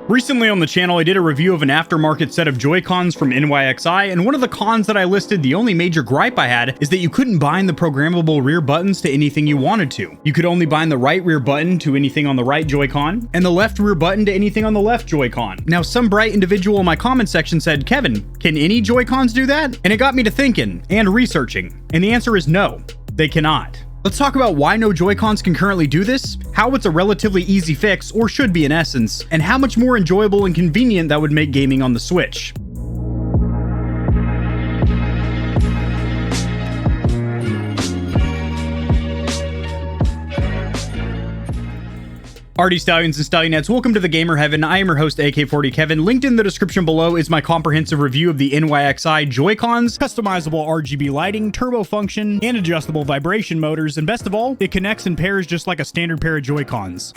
Recently on the channel, I did a review of an aftermarket set of Joycons from NYXI, and one of the cons that I listed, the only major gripe I had, is that you couldn't bind the programmable rear buttons to anything you wanted to. You could only bind the right rear button to anything on the right Joy-Con, and the left rear button to anything on the left Joy-Con. Now, some bright individual in my comment section said, "Kevin, can any Joy-Cons do that?" And it got me to thinking and researching, and the answer is no, they cannot. Let's talk about why no Joy-Cons can currently do this, how it's a relatively easy fix, or should be in essence, and how much more enjoyable and convenient that would make gaming on the Switch. Alrighty, Stallions and Stallionettes, welcome to the Gamer Heaven. I am your host, AK40 Kevin. Linked in the description below is my comprehensive review of the NYXI Joycons, customizable RGB lighting, turbo function, and adjustable vibration motors, and best of all, it connects and pairs just like a standard pair of Joy-Cons.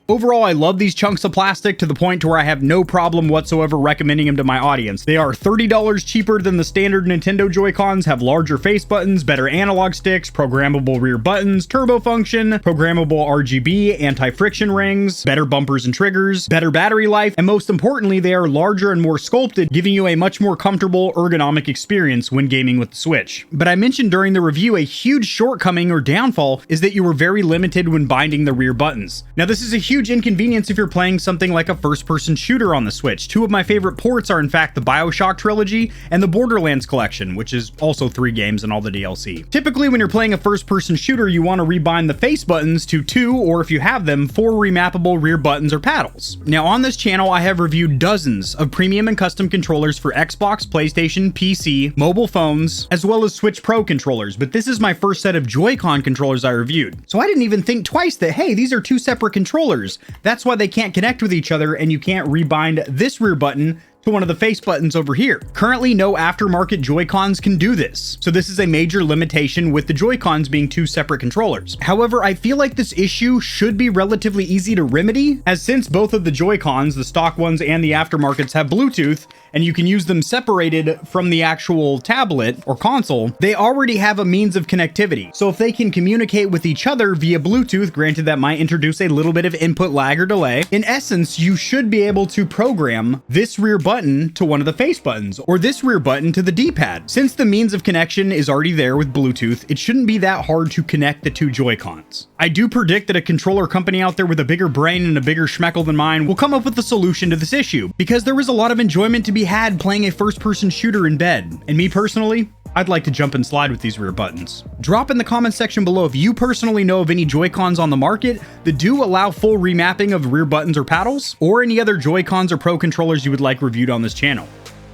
Overall, I love these chunks of plastic to the point to where I have no problem whatsoever recommending them to my audience. They are $30 cheaper than the standard Nintendo Joy-Cons, have larger face buttons, better analog sticks, programmable rear buttons, turbo function, programmable RGB, anti-friction rings, better bumpers and triggers, better battery life, and most importantly, they are larger and more sculpted, giving you a much more comfortable ergonomic experience when gaming with the Switch. But I mentioned during the review a huge shortcoming or downfall is that you were very limited when binding the rear buttons. Now, this is a huge inconvenience if you're playing something like a first-person shooter on the Switch. Two of my favorite ports are in fact the BioShock trilogy and the Borderlands collection, which is also 3 games and all the DLC. Typically, when you're playing a first-person shooter, you want to rebind the face buttons to 2, or if you have them, 4 remappable rear buttons or paddles. Now, on this channel, I have reviewed dozens of premium and custom controllers for Xbox, PlayStation, PC, mobile phones, as well as Switch Pro controllers, but this is my first set of Joy-Con controllers I reviewed. So I didn't even think twice that, hey, these are 2 separate controllers. That's why they can't connect with each other, and you can't rebind this rear button to one of the face buttons over here. Currently, no aftermarket Joy-Cons can do this, so this is a major limitation with the Joy-Cons being 2 separate controllers. However, I feel like this issue should be relatively easy to remedy, as since both of the Joy-Cons, the stock ones and the aftermarkets, have Bluetooth, and you can use them separated from the actual tablet or console, they already have a means of connectivity. So if they can communicate with each other via Bluetooth, granted that might introduce a little bit of input lag or delay, in essence, you should be able to program this rear button to one of the face buttons, or this rear button to the D-pad. Since the means of connection is already there with Bluetooth, it shouldn't be that hard to connect the 2 Joy-Cons. I do predict that a controller company out there with a bigger brain and a bigger schmeckle than mine will come up with a solution to this issue, because there is a lot of enjoyment to be had playing a first-person shooter in bed. And me personally, I'd like to jump and slide with these rear buttons. Drop in the comment section below if you personally know of any Joy-Cons on the market that do allow full remapping of rear buttons or paddles, or any other Joy-Cons or Pro controllers you would like reviewed on this channel.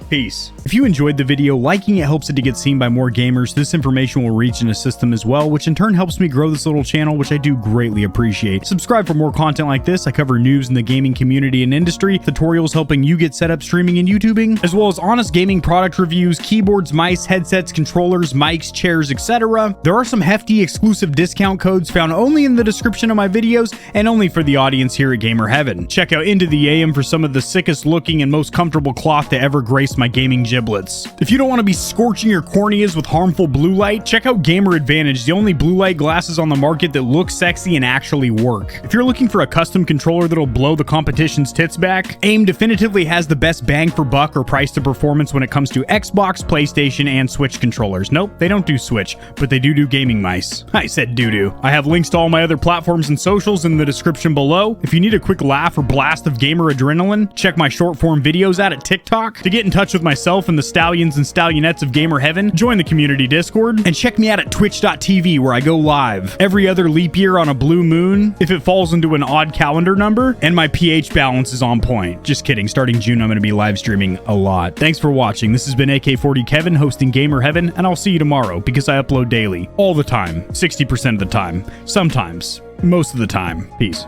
Peace. If you enjoyed the video, liking it helps it to get seen by more gamers. This information will reach and assist them as well, which in turn helps me grow this little channel, which I do greatly appreciate. Subscribe for more content like this. I cover news in the gaming community and industry, tutorials helping you get set up streaming and YouTubing, as well as honest gaming product reviews, keyboards, mice, headsets, controllers, mics, chairs, etc. There are some hefty exclusive discount codes found only in the description of my videos and only for the audience here at Gamer Heaven. Check out Into the AM for some of the sickest looking and most comfortable cloth to ever grace my gaming giblets. If you don't want to be scorching your corneas with harmful blue light, check out Gamer Advantage, the only blue light glasses on the market that look sexy and actually work. If you're looking for a custom controller that'll blow the competition's tits back, AIM definitively has the best bang for buck or price to performance when it comes to Xbox, PlayStation, and Switch controllers. Nope, they don't do Switch, but they do gaming mice. I said doo-doo. I have links to all my other platforms and socials in the description below. If you need a quick laugh or blast of gamer adrenaline, check my short form videos out at TikTok. To get in touch with myself and the Stallions and Stallionettes of Gamer Heaven, join the community Discord, and check me out at twitch.tv where I go live every other leap year on a blue moon if it falls into an odd calendar number, and my pH balance is on point. Just kidding, starting June I'm going to be live streaming a lot. Thanks for watching. This has been AK40 Kevin hosting Gamer Heaven, and I'll see you tomorrow because I upload daily, all the time, 60% of the time, sometimes, most of the time. Peace.